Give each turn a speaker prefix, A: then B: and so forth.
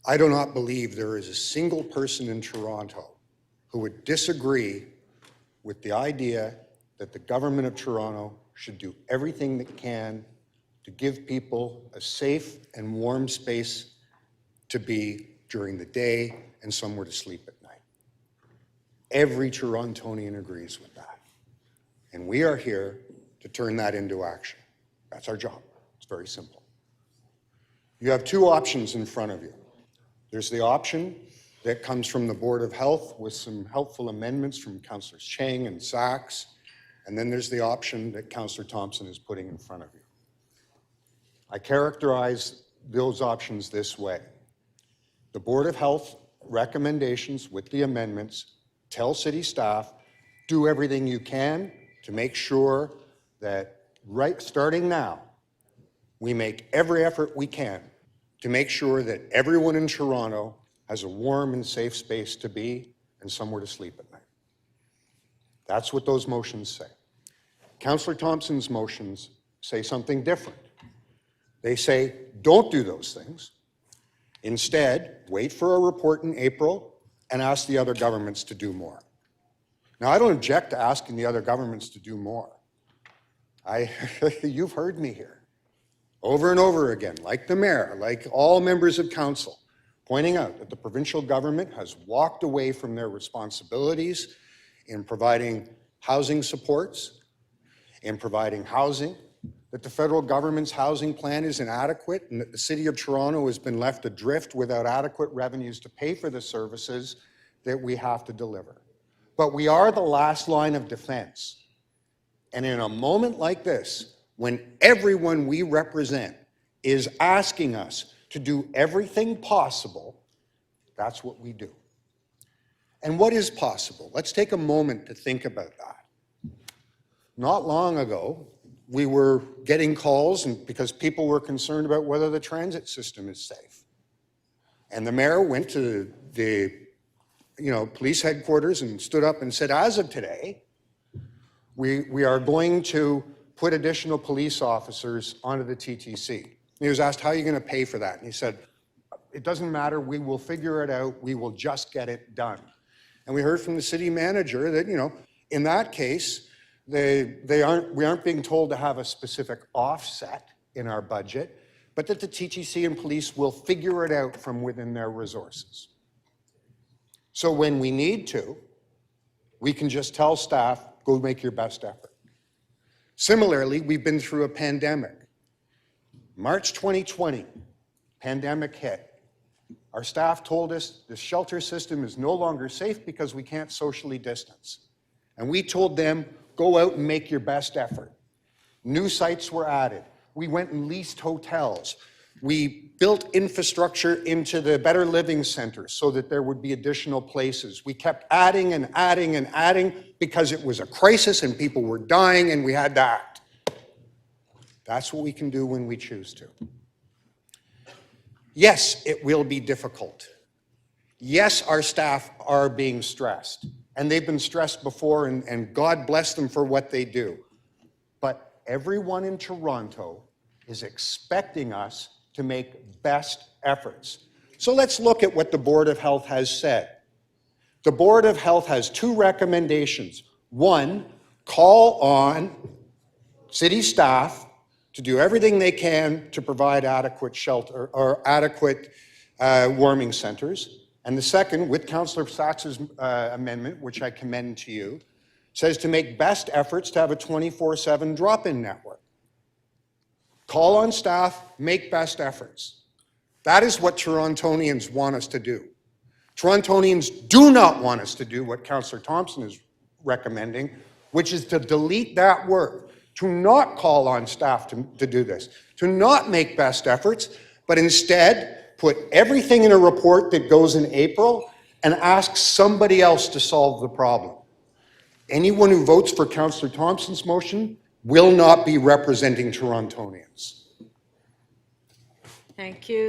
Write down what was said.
A: I do not believe there is a single person in Toronto who would disagree with the idea that the government of Toronto should do everything that can to give people a safe and warm space to be during the day and somewhere to sleep at night. Every Torontonian agrees with that. And we are here to turn that into action. That's our job. It's very simple. You have two options in front of you. There's the option that comes from the Board of Health with some helpful amendments from Councillors Chang and Sachs, and then there's the option that Councillor Thompson is putting in front of you. I characterize those options this way. The Board of Health recommendations with the amendments tell city staff, do everything you can to make sure that starting now, we make every effort we can to make sure that everyone in Toronto has a warm and safe space to be and somewhere to sleep at night. That's what those motions say. Councillor Thompson's motions say something different. They say, don't do those things. Instead, wait for a report in April and ask the other governments to do more. Now, I don't object to asking the other governments to do more. You've heard me here over and over again, like the mayor, like all members of council, pointing out that the provincial government has walked away from their responsibilities in providing housing supports, in providing housing, that the federal government's housing plan is inadequate, and that the City of Toronto has been left adrift without adequate revenues to pay for the services that we have to deliver. But we are the last line of defense. And in a moment like this, when everyone we represent is asking us to do everything possible, that's what we do. And what is possible? Let's take a moment to think about that. Not long ago, we were getting calls because people were concerned about whether the transit system is safe. And the mayor went to the police headquarters and stood up and said, as of today, we are going to put additional police officers onto the TTC. And he was asked, how are you going to pay for that? And he said, it doesn't matter, we will figure it out, we will just get it done. And we heard from the city manager that, in that case, we aren't being told to have a specific offset in our budget, but that the TTC and police will figure it out from within their resources. So when we need to, we can just tell staff, go make your best effort. Similarly, we've been through a pandemic. March 2020, pandemic hit. Our staff told us the shelter system is no longer safe because we can't socially distance. And we told them, go out and make your best effort. New sites were added. We went and leased hotels. We built infrastructure into the Better Living Centers so that there would be additional places. We kept adding and adding and adding because it was a crisis and people were dying and we had to act. That's what we can do when we choose to. Yes, it will be difficult. Yes, our staff are being stressed. And they've been stressed before, and God bless them for what they do. But everyone in Toronto is expecting us to make best efforts. So let's look at what the Board of Health has said. The Board of Health has two recommendations. One, call on city staff to do everything they can to provide adequate shelter or adequate warming centers. And the second, with Councillor Sachs's amendment, which I commend to you, says to make best efforts to have a 24/7 drop-in network. Call on staff, make best efforts. That is what Torontonians want us to do. Torontonians do not want us to do what Councillor Thompson is recommending, which is to delete that word, to not call on staff to do this, to not make best efforts, but instead put everything in a report that goes in April and ask somebody else to solve the problem. Anyone who votes for Councillor Thompson's motion will not be representing Torontonians.
B: Thank you.